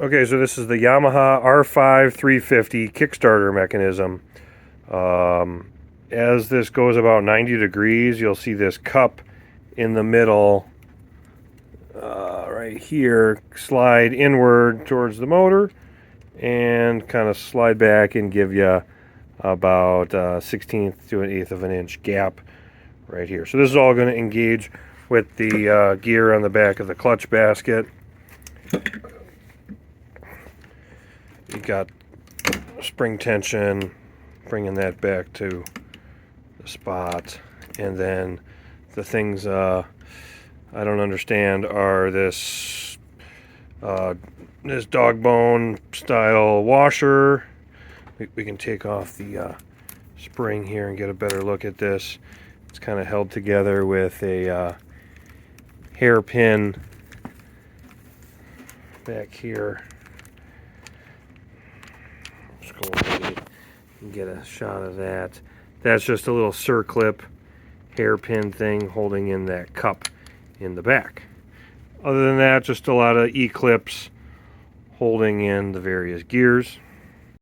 Okay, so this is the Yamaha R5 350 Kickstarter mechanism. As this goes about 90 degrees, you'll see this cup in the middle right here slide inward towards the motor and kind of slide back and give you about 1/16 to 1/8 of an inch gap right here. So this is all going to engage with the gear on the back of the clutch basket. You got spring tension, bringing that back to the spot, and then the things I don't understand are this dog bone style washer. We can take off the spring here and get a better look at this. It's kind of held together with a hairpin back here. Let's go and get a shot of that. That's just a little circlip hairpin thing holding in that cup in the back. Other than that, just a lot of E-clips holding in the various gears.